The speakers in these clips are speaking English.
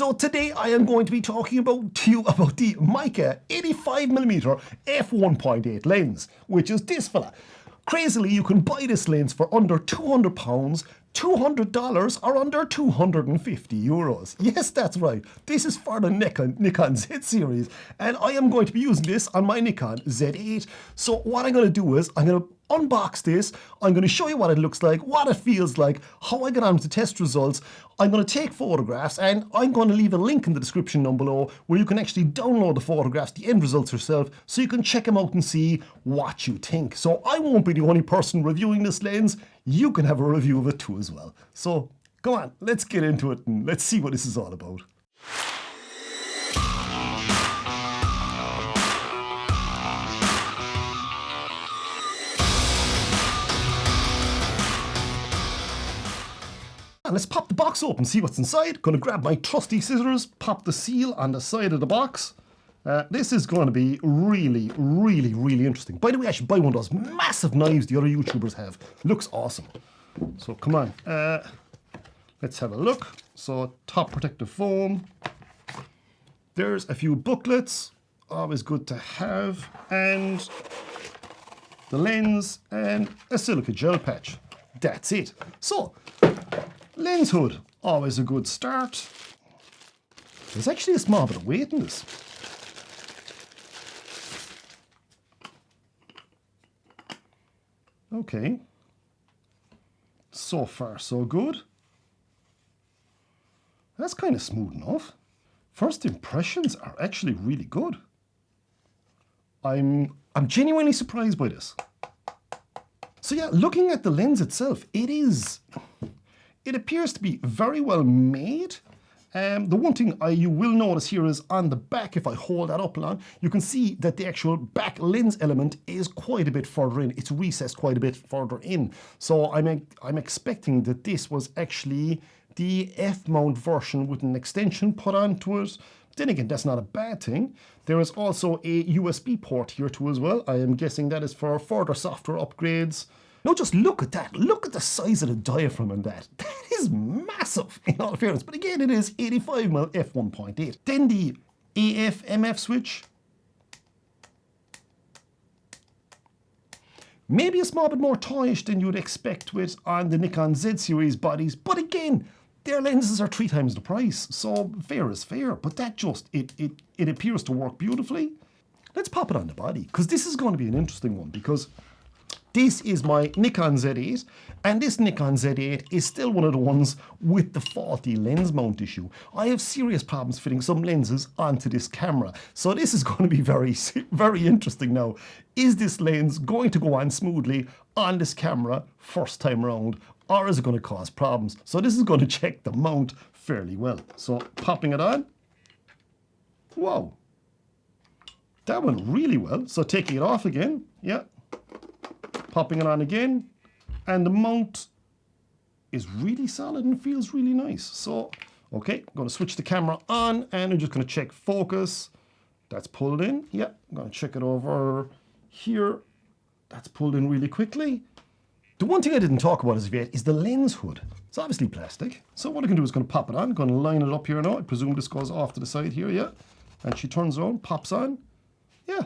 So today I am going to be talking to you about the Meike 85mm F1.8 lens, which is this fella. Crazily, you can buy this lens for under £200, $200 or under €250. Yes, that's right. This is for the Nikon Z series, and I am going to be using this on my Nikon Z8. So what I'm going to do is I'm going to unbox this. I'm going to show you what it looks like, what it feels like, how I get on with the test results. I'm going to take photographs, and I'm going to leave a link in the description down below where you can actually download the photographs, the end results yourself, so you can check them out and see what you think. So I won't be the only person reviewing this lens. You can have a review of it too as well. So come on, let's get into it and let's see what this is all about. Let's pop the box open, see what's inside. Gonna grab my trusty scissors, pop the seal on the side of the box. This is going to be really, really, really interesting. By the way, I should buy one of those massive knives the other YouTubers have. Looks awesome. So come on, let's have a look. So top protective foam. There's a few booklets, always good to have, and the lens and a silica gel patch. That's it. So lens hood, always a good start. There's actually a small bit of weight in this. Okay. So far, so good. That's kind of smooth enough. First impressions are actually really good. I'm genuinely surprised by this. So yeah, looking at the lens itself, it appears to be very well made. The one thing you will notice here is on the back, if I hold that up long, you can see that the actual back lens element is quite a bit further in. It's recessed quite a bit further in. So I'm expecting that this was actually the F-mount version with an extension put onto it. Then again, that's not a bad thing. There is also a USB port here too as well. I am guessing that is for further software upgrades. Now just look at that. Look at the size of the diaphragm on that. That is massive in all fairness. But again, it is 85mm F1.8. Then the AF/MF switch. Maybe a small bit more toyish than you would expect with on the Nikon Z series bodies. But again, their lenses are 3 times the price. So fair is fair. But that just, it appears to work beautifully. Let's pop it on the body, because this is going to be an interesting one, because this is my Nikon Z8, and this Nikon Z8 is still one of the ones with the faulty lens mount issue. I have serious problems fitting some lenses onto this camera. So this is going to be very, very interesting now. Is this lens going to go on smoothly on this camera first time around, or is it going to cause problems? So this is going to check the mount fairly well. So popping it on. Whoa. That went really well. So taking it off again. Yeah. Popping it on again, and the mount is really solid and feels really nice. So, okay, I'm going to switch the camera on, and I'm just going to check focus. That's pulled in. Yeah, I'm going to check it over here. That's pulled in really quickly. The one thing I didn't talk about as of yet is the lens hood. It's obviously plastic. So what I can do is going to pop it on. I'm going to line it up here now. I presume this goes off to the side here, yeah. And she turns around, pops on. Yeah.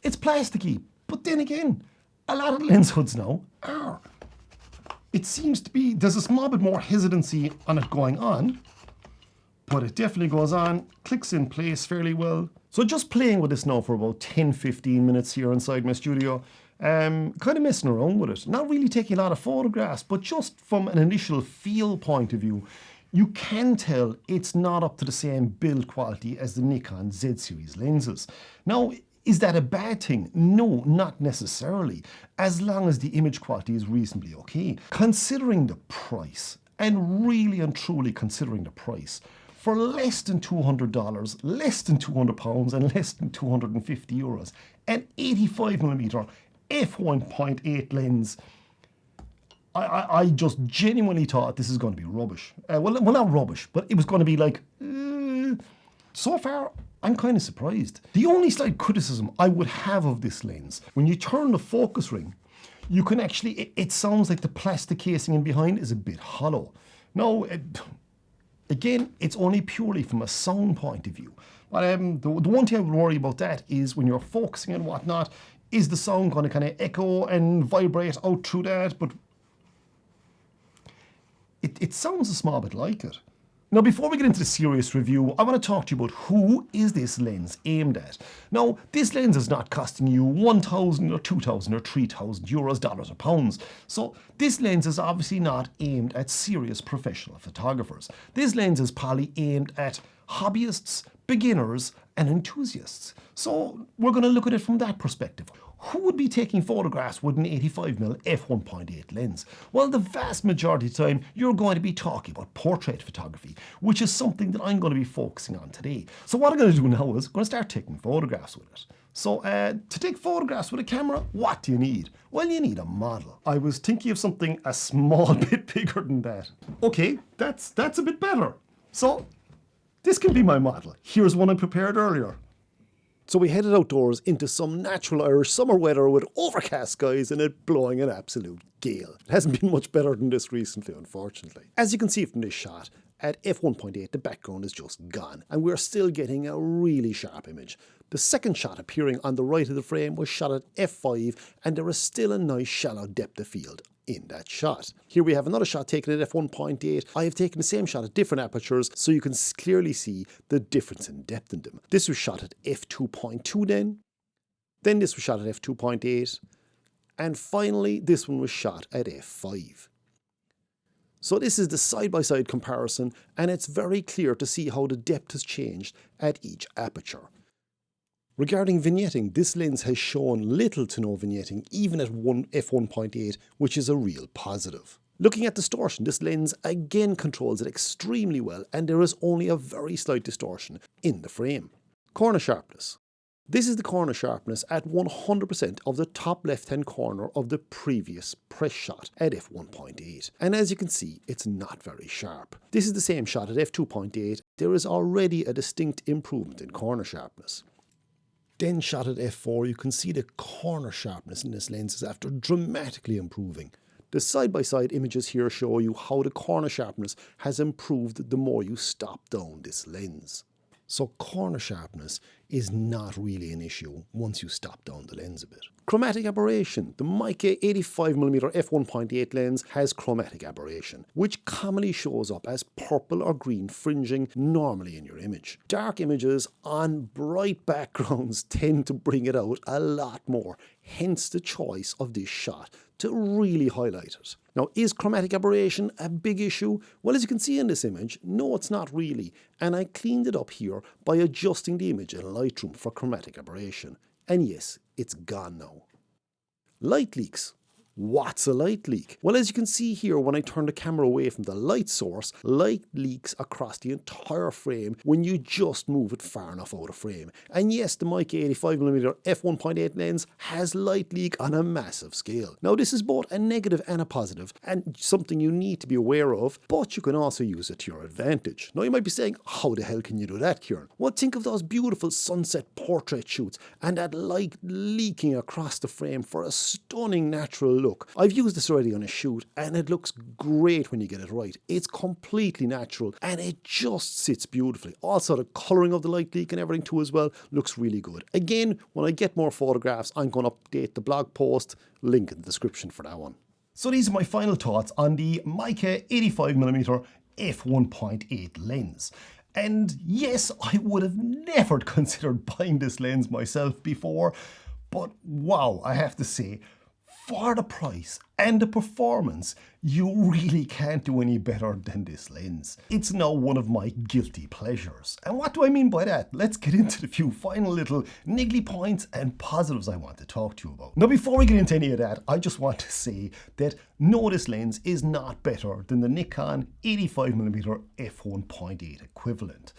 It's plasticky, but then again, a lot of lens hoods now are. It seems to be, there's a small bit more hesitancy on it going on, but it definitely goes on, clicks in place fairly well. So just playing with this now for about 10-15 minutes here inside my studio, kind of messing around with it. Not really taking a lot of photographs, but just from an initial feel point of view, you can tell it's not up to the same build quality as the Nikon Z series lenses. Now, is that a bad thing? No, not necessarily, as long as the image quality is reasonably okay. Considering the price, and really and truly considering the price, for less than $200, less than £200, and less than €250, an 85mm F1.8 lens, I just genuinely thought this is going to be rubbish. Well, not rubbish, but it was going to be like, so far, I'm kind of surprised. The only slight criticism I would have of this lens, when you turn the focus ring, you can actually, it sounds like the plastic casing in behind is a bit hollow. Now, Again, it's only purely from a sound point of view. But the one thing I would worry about that is when you're focusing and whatnot, is the sound going to kind of echo and vibrate out through that? But it sounds a small bit like it. Now, before we get into the serious review, I want to talk to you about who is this lens aimed at. Now, this lens is not costing you 1,000 or 2,000 or 3,000 euros, dollars or pounds. So this lens is obviously not aimed at serious professional photographers. This lens is probably aimed at hobbyists, beginners and enthusiasts. So we're going to look at it from that perspective. Who would be taking photographs with an 85mm F1.8 lens? Well, the vast majority of the time, you're going to be talking about portrait photography, which is something that I'm going to be focusing on today. So what I'm going to do now is I'm going to start taking photographs with it. So to take photographs with a camera, what do you need? Well, you need a model. I was thinking of something a small bit bigger than that. Okay, that's a bit better. So this can be my model. Here's one I prepared earlier. So we headed outdoors into some natural Irish summer weather with overcast skies and it blowing an absolute gale. It hasn't been much better than this recently, unfortunately. As you can see from this shot, at f1.8 the background is just gone and we're still getting a really sharp image. The second shot appearing on the right of the frame was shot at f5 and there is still a nice shallow depth of field in that shot. Here we have another shot taken at f1.8. I have taken the same shot at different apertures so you can clearly see the difference in depth in them. This was shot at f2.2 then this was shot at f2.8 and finally this one was shot at f5. So this is the side-by-side comparison and it's very clear to see how the depth has changed at each aperture. Regarding vignetting, this lens has shown little to no vignetting even at f1.8, which is a real positive. Looking at distortion, this lens again controls it extremely well and there is only a very slight distortion in the frame. Corner sharpness. This is the corner sharpness at 100% of the top left-hand corner of the previous press shot at f1.8. And as you can see, it's not very sharp. This is the same shot at f2.8. There is already a distinct improvement in corner sharpness. Then shot at f4, you can see the corner sharpness in this lens is after dramatically improving. The side-by-side images here show you how the corner sharpness has improved the more you stop down this lens. So corner sharpness is not really an issue once you stop down the lens a bit. Chromatic aberration. The Meike 85mm F1.8 lens has chromatic aberration, which commonly shows up as purple or green fringing normally in your image. Dark images on bright backgrounds tend to bring it out a lot more, hence the choice of this shot to really highlight it. Now, is chromatic aberration a big issue? Well, as you can see in this image, no, it's not really. And I cleaned it up here by adjusting the image in Lightroom for chromatic aberration. And yes, it's gone now. Light leaks. What's a light leak? Well, as you can see here, when I turn the camera away from the light source, light leaks across the entire frame when you just move it far enough out of frame. And yes, the Meike 85mm F1.8 lens has light leak on a massive scale. Now, this is both a negative and a positive, and something you need to be aware of, but you can also use it to your advantage. Now, you might be saying, how the hell can you do that, Kieran? Well, think of those beautiful sunset portrait shoots and that light leaking across the frame for a stunning natural look. I've used this already on a shoot and it looks great when you get it right. It's completely natural and it just sits beautifully. Also, the colouring of the light leak and everything too as well looks really good. Again, when I get more photographs, I'm going to update the blog post, link in the description for that one. So these are my final thoughts on the Meike 85mm F1.8 lens. And yes, I would have never considered buying this lens myself before, but wow, I have to say, for the price and the performance, you really can't do any better than this lens. It's now one of my guilty pleasures. And what do I mean by that? Let's get into the few final little niggly points and positives I want to talk to you about. Now, before we get into any of that, I just want to say that no, this lens is not better than the Nikon 85mm F1.8 equivalent,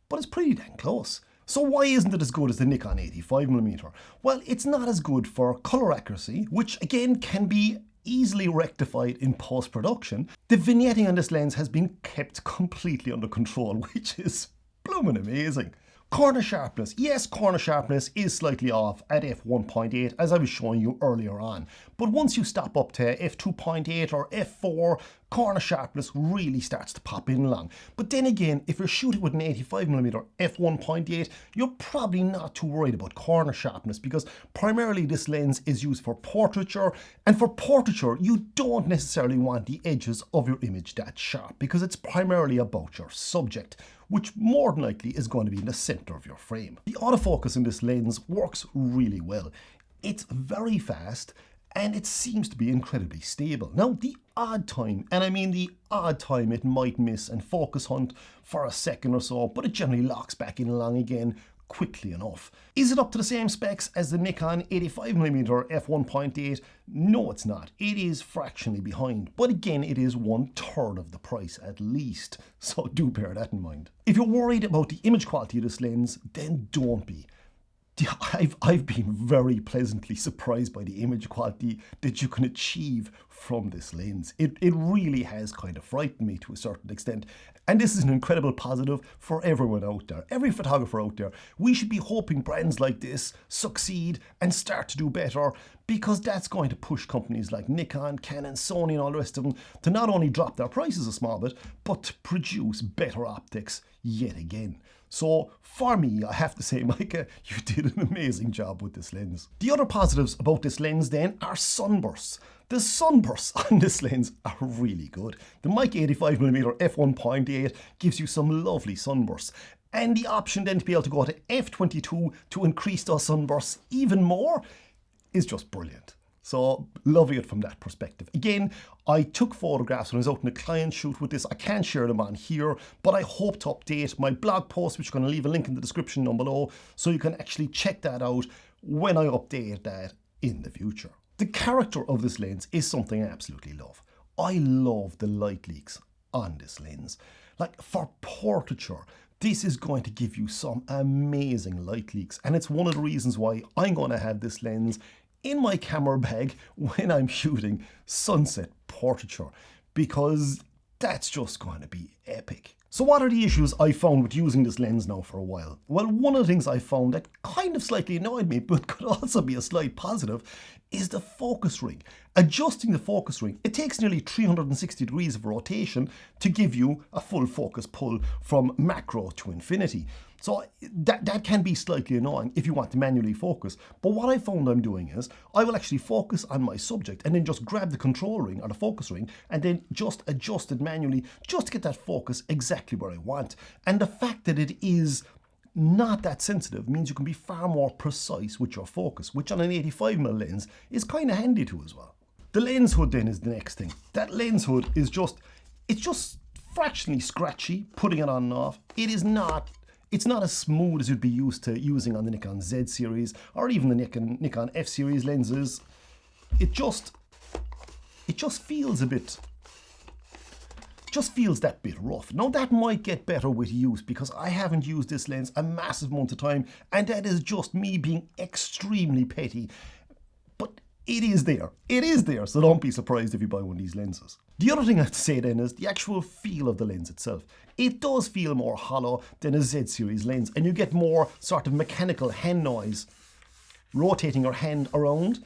but it's pretty dang close. So why isn't it as good as the Nikon 85mm? Well, it's not as good for colour accuracy, which again can be easily rectified in post-production. The vignetting on this lens has been kept completely under control, which is blooming amazing. Corner sharpness. Yes, corner sharpness is slightly off at f1.8, as I was showing you earlier on. But once you stop up to f2.8 or f4, corner sharpness really starts to pop in along. But then again, if you're shooting with an 85mm F1.8, you're probably not too worried about corner sharpness, because primarily this lens is used for portraiture, and for portraiture you don't necessarily want the edges of your image that sharp, because it's primarily about your subject, which more than likely is going to be in the center of your frame. The autofocus in this lens works really well. It's very fast, and it seems to be incredibly stable. Now, the odd time, and I mean the odd time, it might miss and focus hunt for a second or so, but it generally locks back in along again quickly enough. Is it up to the same specs as the Nikon 85mm F1.8? No, it's not. It is fractionally behind, but again, it is 1/3 of the price at least, so do bear that in mind. If you're worried about the image quality of this lens, then don't be. I've been very pleasantly surprised by the image quality that you can achieve from this lens. It really has kind of frightened me to a certain extent. And this is an incredible positive for everyone out there, every photographer out there. We should be hoping brands like this succeed and start to do better, because that's going to push companies like Nikon, Canon, Sony and all the rest of them to not only drop their prices a small bit, but to produce better optics yet again. So for me, I have to say, Meike, you did an amazing job with this lens. The other positives about this lens then are sunbursts. The sunbursts on this lens are really good. The Meike 85mm F1.8 gives you some lovely sunbursts. And the option then to be able to go to f22 to increase those sunbursts even more is just brilliant. So loving it from that perspective. Again, I took photographs when I was out in a client shoot with this. I can't share them on here, but I hope to update my blog post, which I'm going to leave a link in the description down below, so you can actually check that out when I update that in the future. The character of this lens is something I absolutely love. I love the light leaks on this lens. Like, for portraiture, this is going to give you some amazing light leaks, and it's one of the reasons why I'm going to have this lens in my camera bag when I'm shooting sunset portraiture, because that's just going to be epic. So what are the issues I found with using this lens now for a while? Well, one of the things I found that kind of slightly annoyed me, but could also be a slight positive, is the focus ring. Adjusting the focus ring, it takes nearly 360 degrees of rotation to give you a full focus pull from macro to infinity. So that can be slightly annoying if you want to manually focus. But what I found I'm doing is, I will actually focus on my subject and then just grab the control ring or the focus ring and then just adjust it manually just to get that focus exactly where I want. And the fact that it is not that sensitive means you can be far more precise with your focus, which on an 85mm lens is kind of handy too as well. The lens hood then is the next thing. That lens hood is it's just fractionally scratchy, putting it on and off. It's not as smooth as you'd be used to using on the Nikon Z series or even the Nikon F series lenses. It just feels a bit, feels that bit rough. Now that might get better with use, because I haven't used this lens a massive amount of time, and that is just me being extremely petty. But it is there, so don't be surprised if you buy one of these lenses. The other thing I have to say then is the actual feel of the lens itself. It does feel more hollow than a Z series lens, and you get more sort of mechanical hand noise rotating your hand around.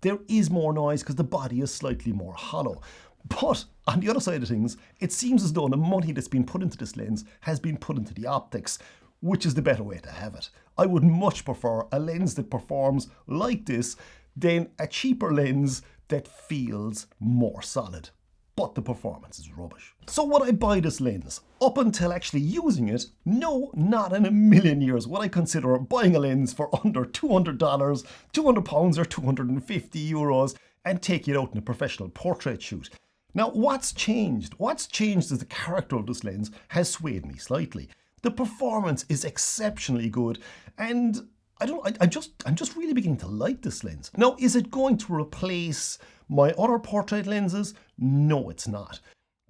There is more noise because the body is slightly more hollow. But on the other side of things, it seems as though the money that's been put into this lens has been put into the optics, which is the better way to have it. I would much prefer a lens that performs like this than a cheaper lens that feels more solid, but the performance is rubbish. So would I buy this lens? Up until actually using it, no, not in a million years would I consider buying a lens for under $200, £200 or 250 euros and taking it out in a professional portrait shoot. Now, what's changed? What's changed is the character of this lens has swayed me slightly. The performance is exceptionally good, and I'm just really beginning to like this lens. Now, is it going to replace my other portrait lenses? No, it's not.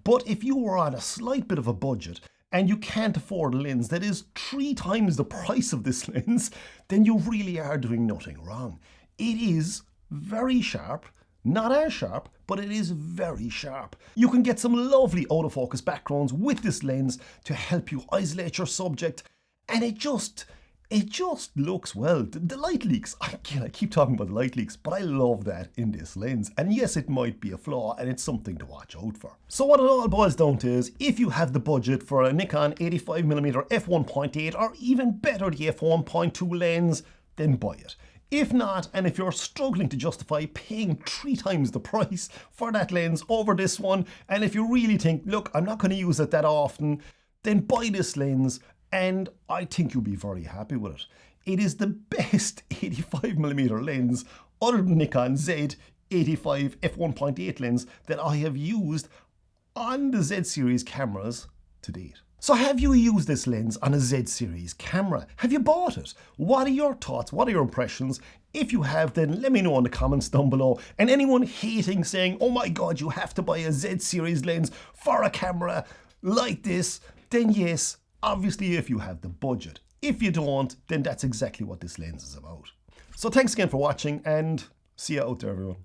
But if you were on a slight bit of a budget and you can't afford a lens that is 3 times the price of this lens, then you really are doing nothing wrong. It is very sharp. Not as sharp, but it is very sharp. You can get some lovely autofocus backgrounds with this lens to help you isolate your subject, and it just it just looks well. The light leaks, again, I keep talking about the light leaks, but I love that in this lens. And yes, it might be a flaw and it's something to watch out for. So what it all boils down to is, if you have the budget for a Nikon 85mm F1.8 or even better the F1.2 lens, then buy it. If not, and if you're struggling to justify paying 3 times the price for that lens over this one, and if you really think, look, I'm not going to use it that often, then buy this lens, and I think you'll be very happy with it. It is the best 85mm lens, other than Nikon Z 85 F1.8 lens, that I have used on the Z series cameras to date. So have you used this lens on a Z series camera? Have you bought it? What are your thoughts? What are your impressions? If you have, then let me know in the comments down below. And anyone hating, saying, oh my God, you have to buy a Z series lens for a camera like this, then yes, obviously if you have the budget. If you don't, then that's exactly what this lens is about. So thanks again for watching, and see you out there, everyone.